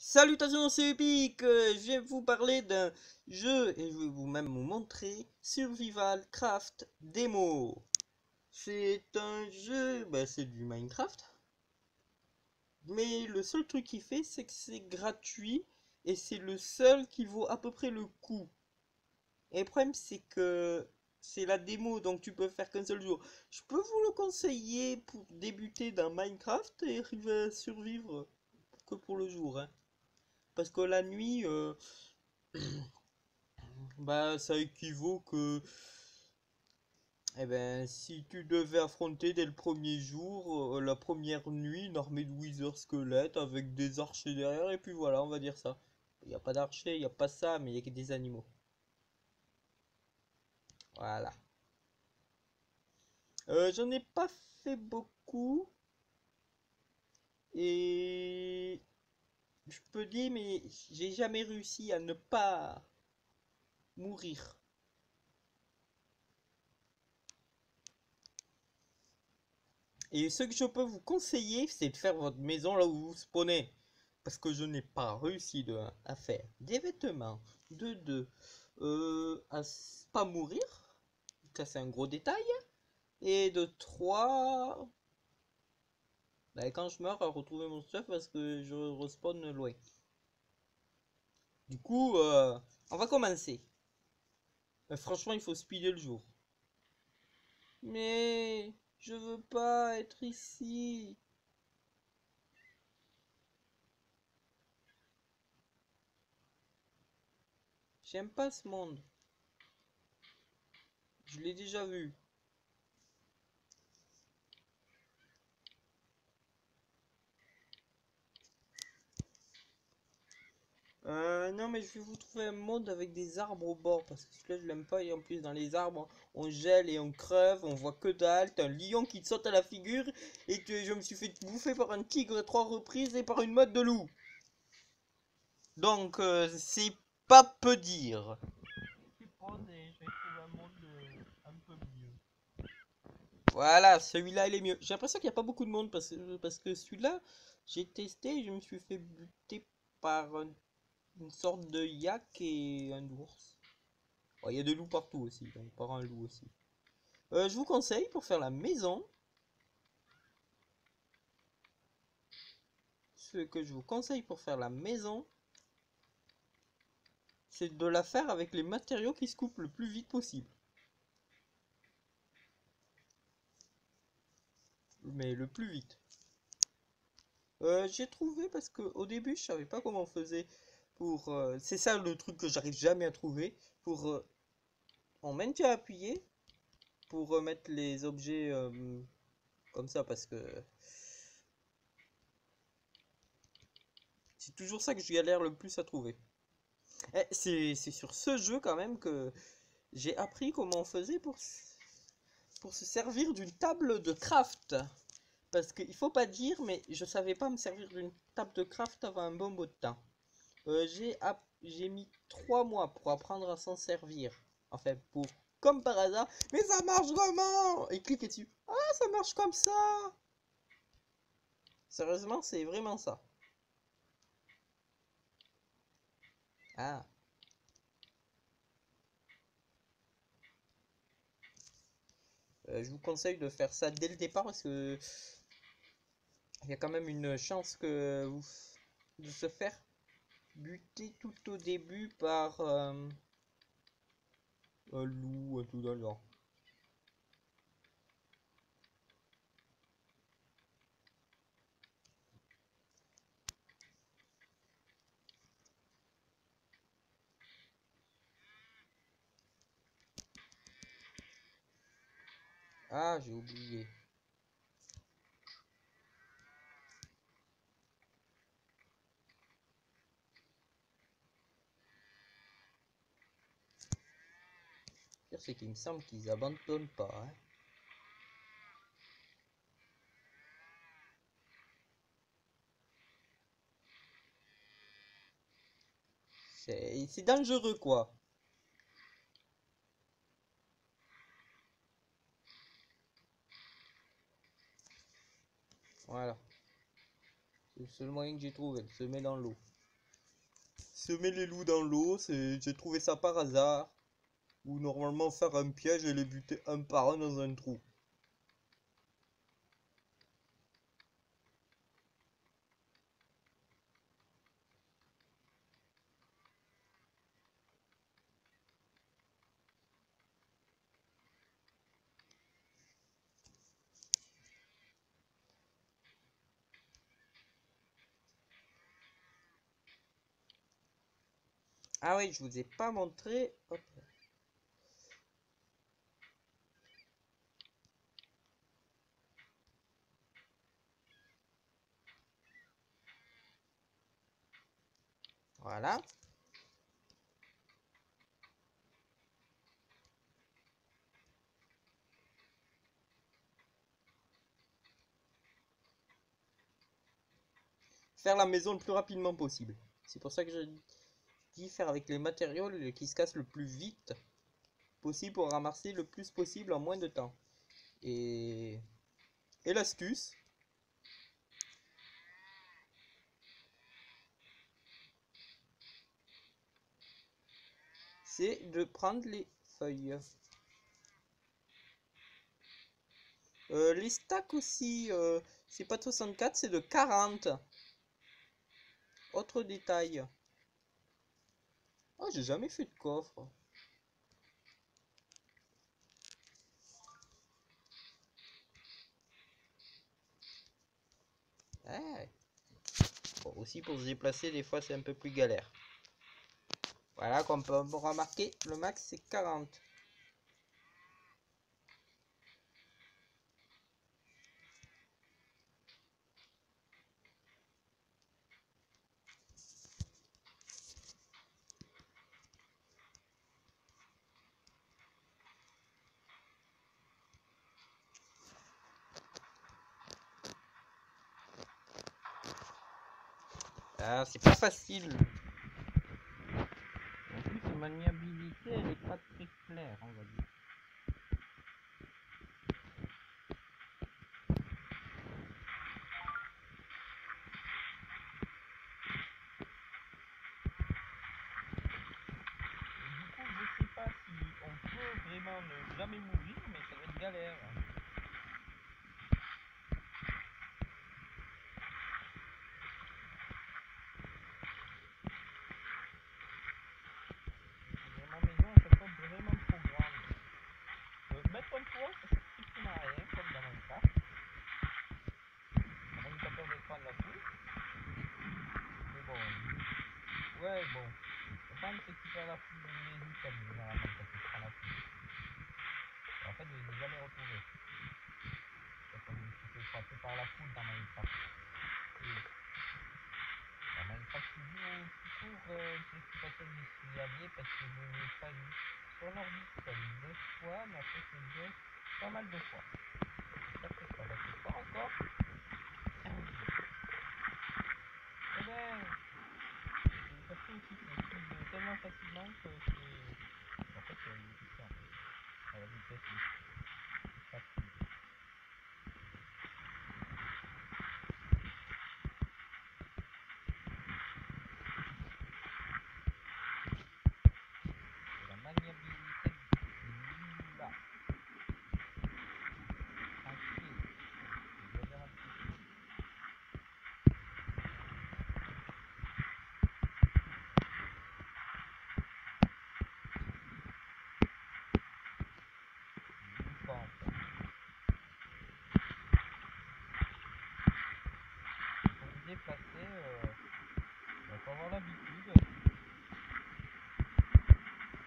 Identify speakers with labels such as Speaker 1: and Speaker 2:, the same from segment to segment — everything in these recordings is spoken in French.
Speaker 1: Salutations, c'est Epic. Je vais vous parler d'un jeu et je vais vous même vous montrer Survival Craft Demo. C'est un jeu, c'est du Minecraft, mais le seul truc qu'il fait, c'est que c'est gratuit et c'est le seul qui vaut à peu près le coup. Et le problème, c'est que c'est la démo, donc tu peux faire qu'un seul jour. Je peux vous le conseiller pour débuter dans Minecraft et arriver à survivre que pour le jour, hein. Parce que la nuit, ça équivaut que, si tu devais affronter dès le premier jour, la première nuit, une armée de wither squelettes avec des archers derrière, et puis voilà, on va dire ça. Il n'y a pas d'archers, il n'y a pas ça, mais il y a que des animaux. Voilà. J'en ai pas fait beaucoup, et je peux dire, mais j'ai jamais réussi à ne pas mourir. Et ce que je peux vous conseiller, c'est de faire votre maison là où vous spawnez. Parce que je n'ai pas réussi de 1 à faire des vêtements, de 2 à pas mourir, ça c'est un gros détail, et de 3 quand je meurs à retrouver mon stuff parce que je respawn loin. Du coup, on va commencer. Franchement, il faut speeder le jour. Mais je veux pas être ici. J'aime pas ce monde. Je l'ai déjà vu. Non, mais je vais vous trouver un monde avec des arbres au bord parce que celui-là je l'aime pas. Et en plus, dans les arbres, on gèle et on crève, on voit que dalle. T'as un lion qui te saute à la figure et que je me suis fait bouffer par un tigre 3 reprises et par une meute de loups. Donc, c'est pas peu dire. Voilà, celui-là il est mieux. J'ai l'impression qu'il n'y a pas beaucoup de monde parce que celui-là, j'ai testé et je me suis fait buter par une sorte de yak et un ours. Oh, il y a des loups partout aussi, donc par un loup aussi. Je vous conseille pour faire la maison, ce que je vous conseille pour faire la maison, c'est de la faire avec les matériaux qui se coupent le plus vite possible. Mais le plus vite. J'ai trouvé parce que au début je savais pas comment on faisait pour... c'est ça le truc que j'arrive jamais à trouver. Pour... en maintien appuyé, pour remettre les objets comme ça parce que... c'est toujours ça que je galère le plus à trouver. C'est sur ce jeu quand même que j'ai appris comment on faisait pour se servir d'une table de craft. Parce qu'il faut pas dire, mais je savais pas me servir d'une table de craft avant un bon bout de temps. J'ai mis 3 mois pour apprendre à s'en servir. Enfin, comme par hasard. Mais ça marche comment? Et cliquez dessus. Ah, ça marche comme ça. Sérieusement, c'est vraiment ça. Ah. Je vous conseille de faire ça dès le départ parce que il y a quand même une chance de se faire buter tout au début par un loup, un tout dans le genre. Ah, j'ai oublié. Le pire, c'est qu'il me semble qu'ils abandonnent pas, hein. C'est dangereux, quoi. Voilà. C'est le seul moyen que j'ai trouvé, de se mettre dans l'eau. semer les loups dans l'eau, j'ai trouvé ça par hasard. Ou normalement faire un piège et les buter un par un dans un trou. Ah oui, je vous ai pas montré. Hop. Voilà. Faire la maison le plus rapidement possible. C'est pour ça que je dis faire avec les matériaux qui se cassent le plus vite possible pour ramasser le plus possible en moins de temps. Et l'astuce, c'est de prendre les feuilles. Les stacks aussi, c'est pas de 64, c'est de 40. Autre détail. Oh, j'ai jamais fait de coffre. Ouais. Bon, aussi pour se déplacer, des fois c'est un peu plus galère. Voilà, comme on peut remarquer, le max c'est 40. Ah, c'est pas facile. En plus, la maniabilité, elle est pas très claire, on va dire. Du coup, je sais pas si on peut vraiment ne jamais mourir, mais ça va être galère. Ma maison, elle peut pas vraiment trop grande. Mettre un toit, ça sert strictement à rien, comme dans Minecraft. On est capable de prendre la foule. Mais bon. Ouais, bon. Le problème, c'est que tu perds la foule de les items, généralement, quand tu prends la foule. En fait, je les ai jamais retrouvés. Tu peux frapper par la foule dans Minecraft. Et dans Minecraft Studio, tout court, c'est pour ça que je suis allé, parce que je l'ai fallu sur l'ordi deux fois, mais après, c'est deux pas mal de fois. Ça fait ça, là, c'est pas encore. Eh ben, ça fait aussi que je suis tellement facilement que c'est. En fait, c'est une question. À la vitesse, c'est facile. La maniabilité là. Tranquille. J'exagère un petit peu. Une pente. Pour se déplacer, il faut avoir l'habitude.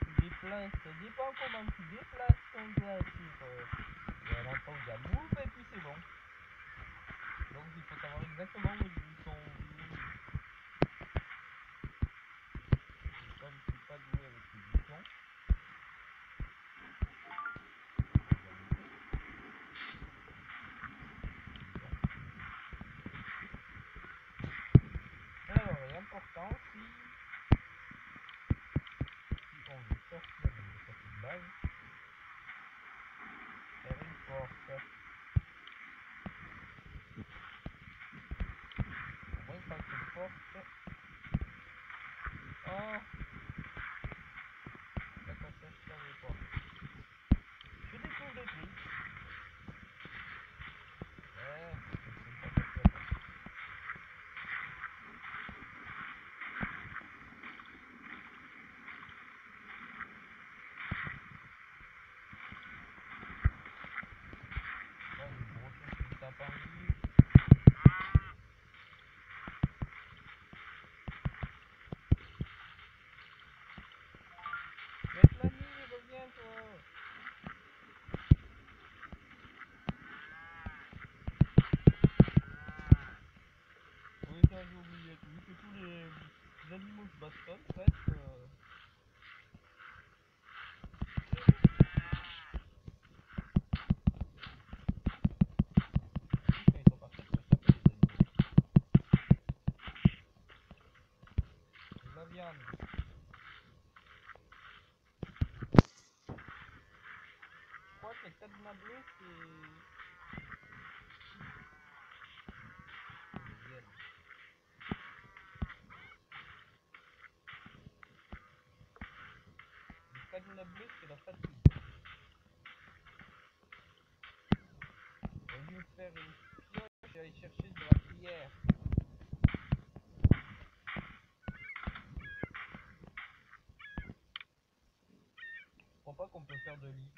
Speaker 1: Tu déplaces, ça dépend comment tu déplaces ton doigt sur l'endroit où il y a move et puis c'est bon. Donc il faut savoir exactement où sont. Comme je suis pas doué avec les boutons. Alors, l'important, si on veut sortir de cette base, faire une porte. Au moins, quand une porte, Oh, d'accord, ça je savais pas. Je découvre des trucs. Ouais, c'est pas ça. Oh, le gros truc qui tape en vue. Mélanie, reviens toi. Oui, ça j'ai oublié. Vu que tous les animaux se bastonnent, presque. Quand ils sont par terre, ça s'appelle les animaux. De la viande. Je crois que les cadenas bleus, c'est... Des hyènes. Les cadenas bleus, c'est la fatigue. Au lieu de faire une pioche et aller chercher de la prière. Je crois pas qu'on peut faire de lit.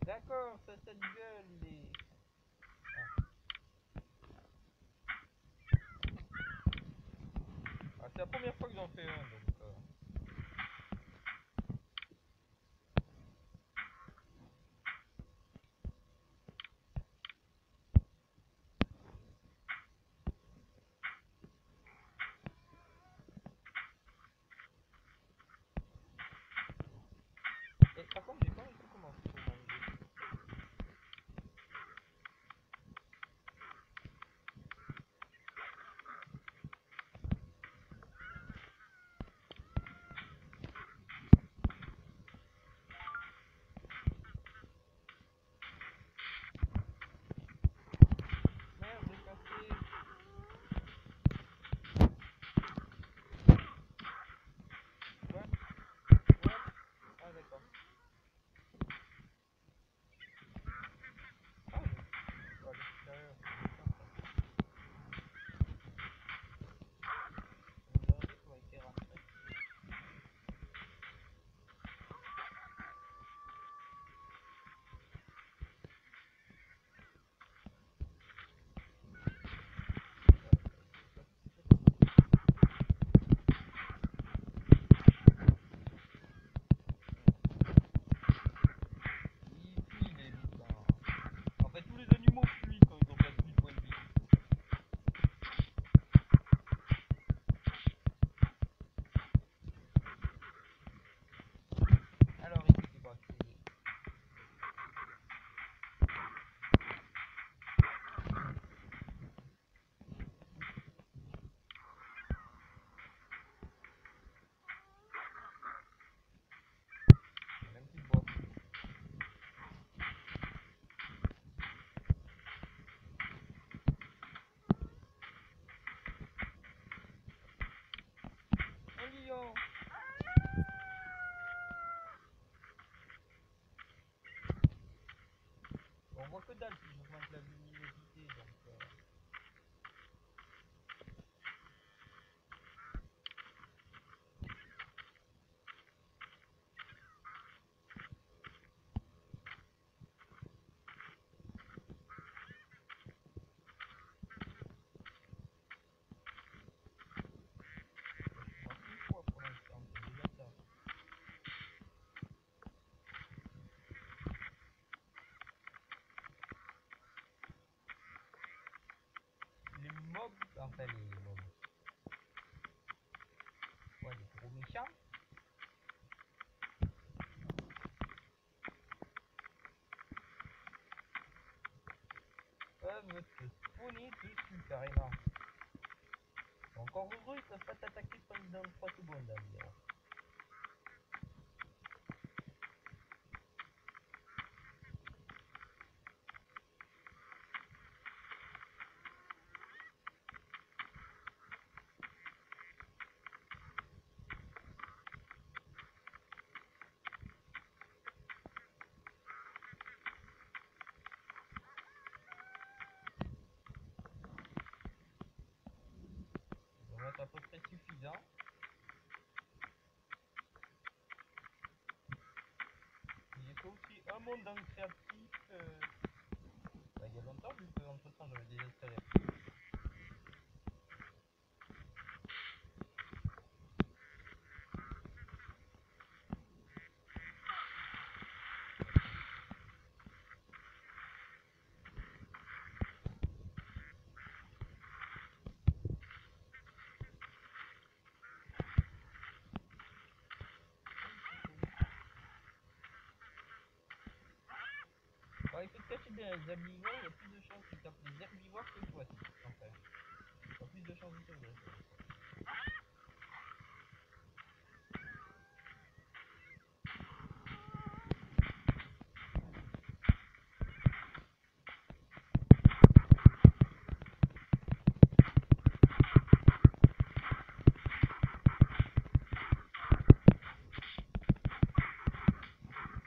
Speaker 1: D'accord, ça te gueule, les... Ah, c'est la première fois que j'en fais un, donc... Et par contre, j'ai pas du tout commencé pour manger. Merde, j'ai cassé... Quoi? What? Ah, d'accord. Ah, je... à l'extérieur. On dirait qu'on a été rentré. Il fuit, les loups, hein. En fait, tous les animaux fuient quand ils ont perdu du point de vie. Alors, écoutez, bon, c'est même plus beau. Un lion! On voit que dalle si j'augmente la luminosité, donc... je m'en fous quoi pour l'instant, c'est déjà ça. Les mobs, enfin les mobs. poney dessus carrément. Encore heureux, ils peuvent pas t'attaquer pendant 3 secondes environ. Ça va être à peu près suffisant. J'ai fait aussi un monde en créatif il y a longtemps, vu qu'entre temps j'avais désinstallé. Pour essayer de cacher des herbivores, il y a plus de chances qu'ils tapent les herbivores que toi, en fait. Il y a plus de chances de survivre.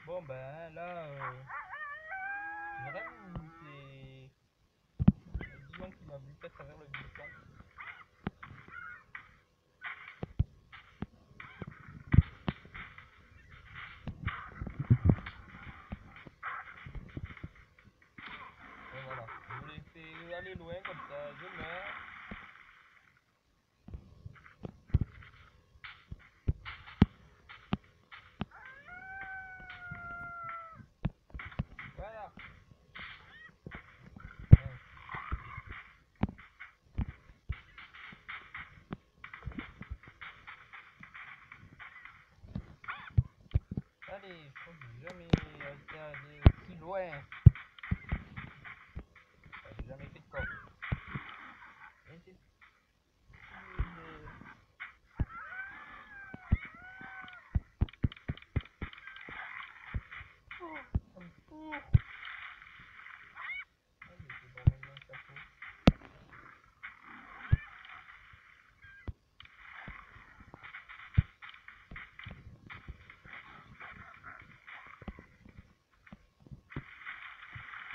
Speaker 1: Bon ben là, vraiment c'est le diamant qui m'a buté à travers le buisson. Et voilà, je l'ai fait aller loin comme ça, je meurs. Voilà. Allez, je crois que j'ai jamais été allé aussi loin. Enfin, j'ai jamais fait de corps. Et c'est ça me fout. Ah, mais c'est vraiment un chapeau.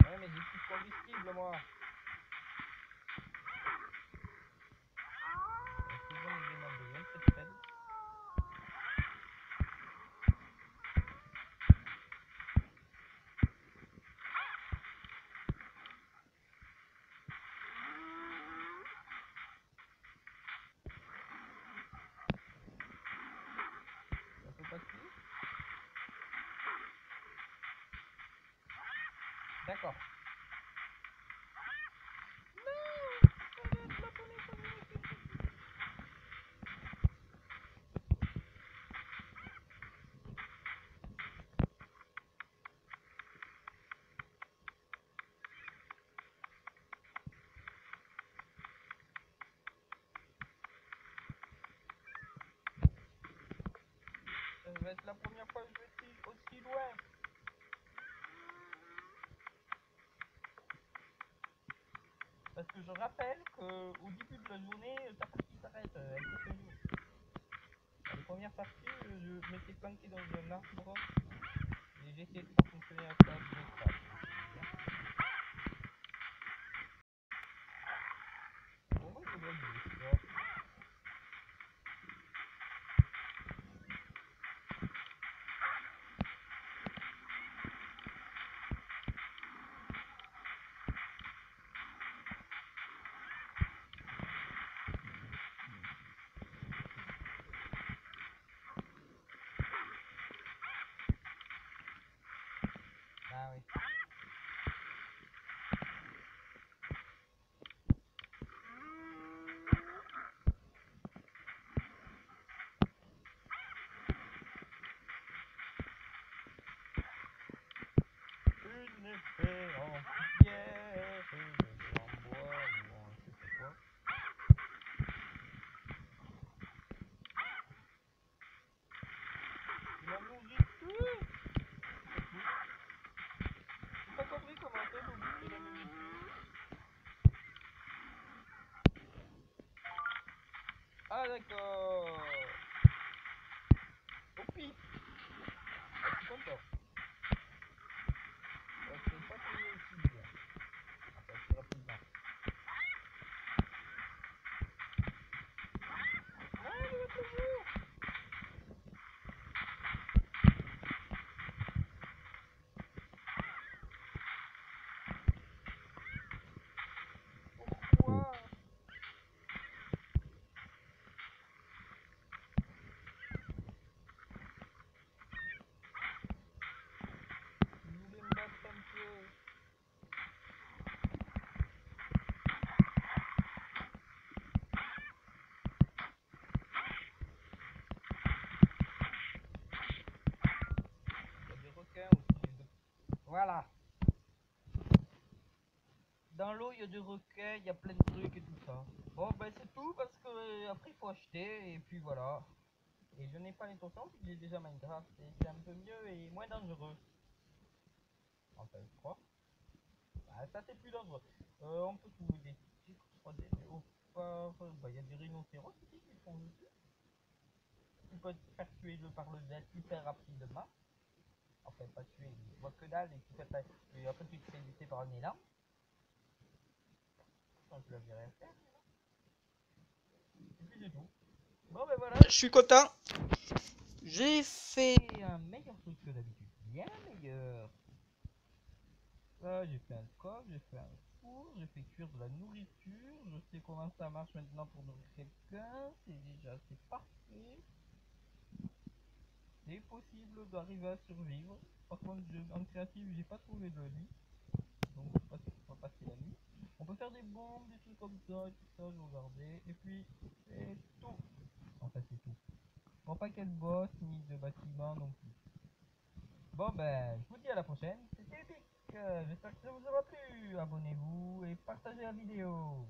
Speaker 1: Ouais, mais j'ai plus de combustible, moi. Souvent, les éléments de 27 pelles. Ça peut passer. D'accord. Ça va être la première fois que je suis aussi loin. Parce que je rappelle qu'au début de la journée, ta partie s'arrête, elle fait nuit. La première partie, je m'étais planqué dans un arbre et j'ai essayé de faire fonctionner la table de craft. Pourquoi je dois dire ça? Ah oui.
Speaker 2: d'accord. Au pif. Je suis content. C'est pas toujours aussi bien. Enfin, c'est rapidement. Ouais, le toujours. Pourquoi? Je voulais me battre un peu. Il y a des requins aussi. Voilà. Dans l'eau, il y a des requins, il y a plein de trucs et tout ça. Bon, ben c'est tout parce que après il faut acheter et puis voilà. Et je n'ai pas l'intention vu que j'ai déjà Minecraft et c'est un peu mieux et moins dangereux. Enfin, je crois. Ah, ça c'est plus dangereux. On peut trouver des titres 3D, mais au fort, bah, il y a des rhinocéros ici qui font dessus. Tu peux te faire tuer par le jet hyper rapidement. Enfin, pas tuer, il voit que dalle et, et après tu te fais buter par un élan. Donc je l'avais rien faire. Et puis c'est tout. Bon ben voilà, je suis content. J'ai fait un meilleur truc que d'habitude. Bien meilleur. Là, j'ai fait un coffre, j'ai fait un four, j'ai fait cuire de la nourriture. Je sais comment ça marche maintenant pour nourrir quelqu'un. C'est parfait. C'est possible d'arriver à survivre. Par contre, en créatif, j'ai pas trouvé de lit. Donc, je sais pas si on va passer la nuit. On peut faire des bombes, des trucs comme ça et tout ça, je regardais. Et puis, c'est tout. Enfin, c'est tout. Bon, pas qu'elle bosse, ni de bâtiment non plus. Bon, ben, je vous dis à la prochaine. C'était Epic. J'espère que ça vous aura plu. Abonnez-vous et partagez la vidéo.